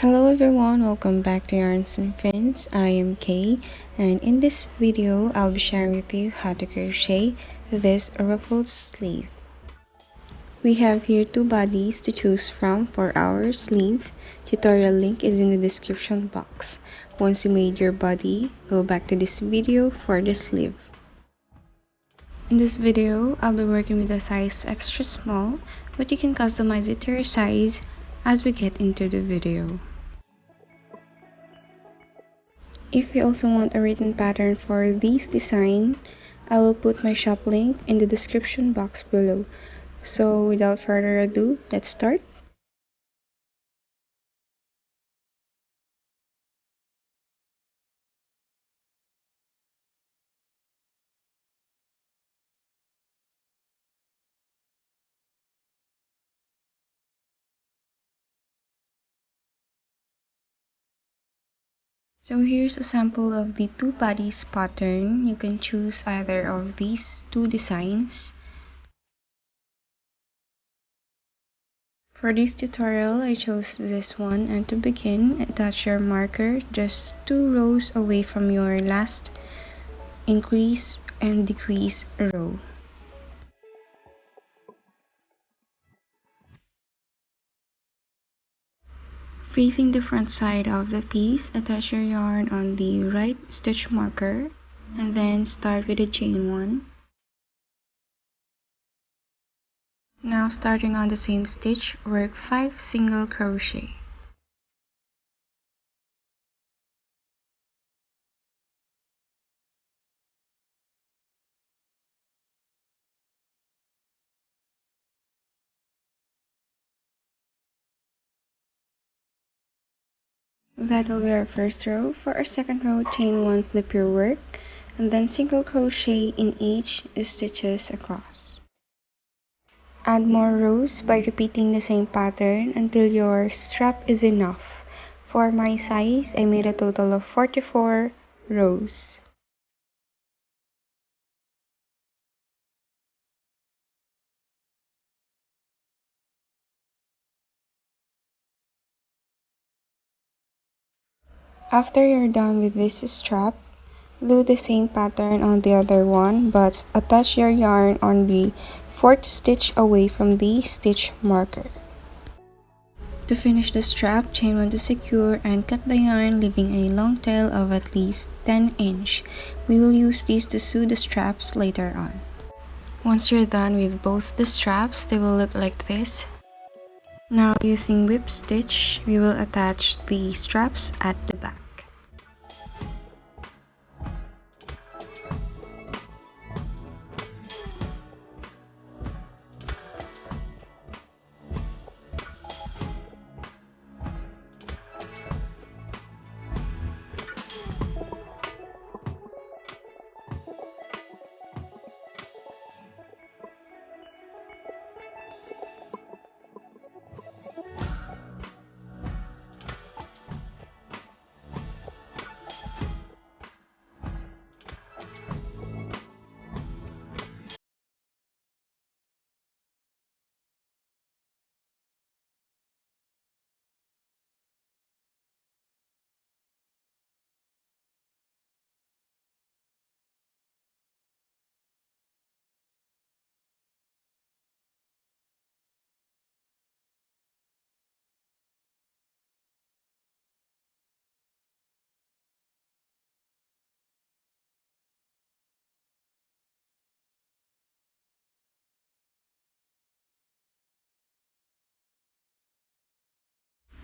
Hello everyone, welcome back to Yarns and Fins. I am Kay, and in this video I'll be sharing with you how to crochet this ruffled sleeve. We have here two bodies to choose from for our sleeve. Tutorial link is in the description box. Once you made your body, go back to this video for the sleeve. In this video, I'll be working with a size extra small, but you can customize it to your size as we get into the video. If you also want a written pattern for this design, I will put my shop link in the description box below. So without further ado, let's start. So here's a sample of the two bodies pattern. You can choose either of these two designs. For this tutorial, I chose this one, and to begin, attach your marker just 2 rows away from your last increase and decrease row. Facing the front side of the piece, attach your yarn on the right stitch marker and then start with a chain 1. Now starting on the same stitch, work 5 single crochet. That will be our first row. For our second row, chain 1, flip your work, and then single crochet in each stitches across. Add more rows by repeating the same pattern until your strap is enough. For my size, I made a total of 44 rows. After you're done with this strap, do the same pattern on the other one, but attach your yarn on the 4th stitch away from the stitch marker. To finish the strap, chain 1 to secure and cut the yarn, leaving a long tail of at least 10 inch. We will use these to sew the straps later on. Once you're done with both the straps, they will look like this. Now using whip stitch, we will attach the straps at the back.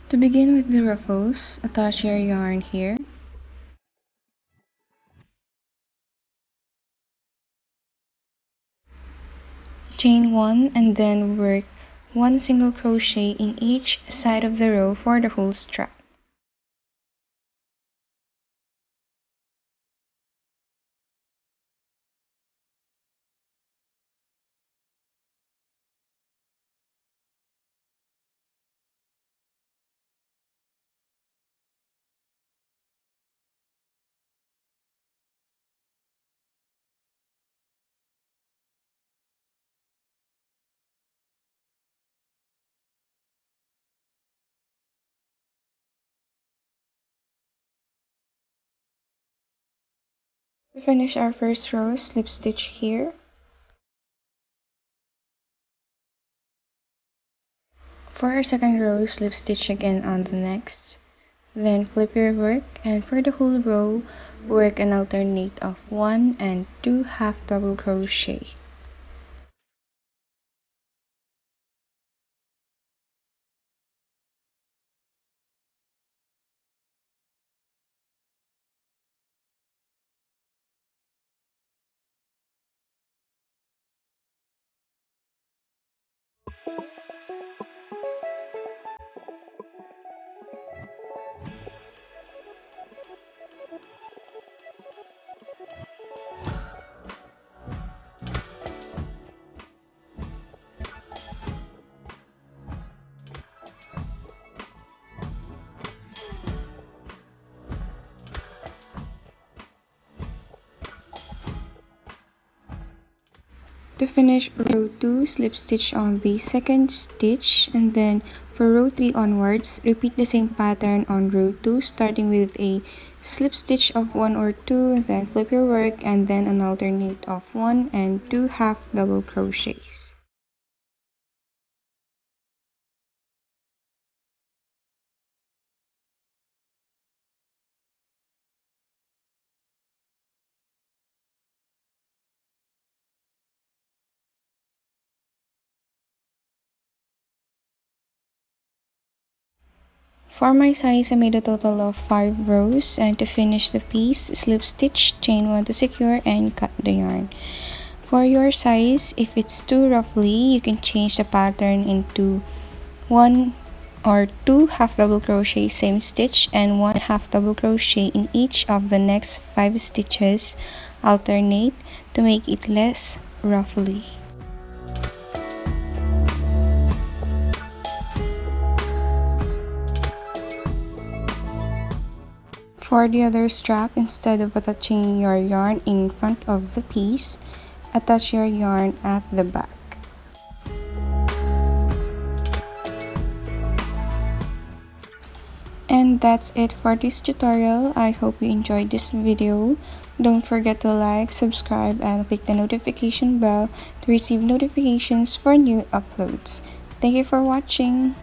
To begin with the ruffles, attach your yarn here. Chain 1 and then work 1 single crochet in each side of the row for the whole strap. To finish our first row, slip stitch here. For our second row, slip stitch again on the next. Then flip your work, and for the whole row, work an alternate of 1 and 2 half double crochet. To finish row 2, slip stitch on the second stitch, and then for row 3 onwards, repeat the same pattern on row 2, starting with a slip stitch of 1 or 2, then flip your work, and then an alternate of 1 and 2 half double crochets. For my size, I made a total of 5 rows, and to finish the piece, slip stitch, chain 1 to secure, and cut the yarn. For your size, if it's too roughly, you can change the pattern into 1 or 2 half double crochet same stitch and 1 half double crochet in each of the next 5 stitches, alternate to make it less roughly. For the other strap, instead of attaching your yarn in front of the piece, attach your yarn at the back. And that's it for this tutorial. I hope you enjoyed this video. Don't forget to like, subscribe, and click the notification bell to receive notifications for new uploads. Thank you for watching.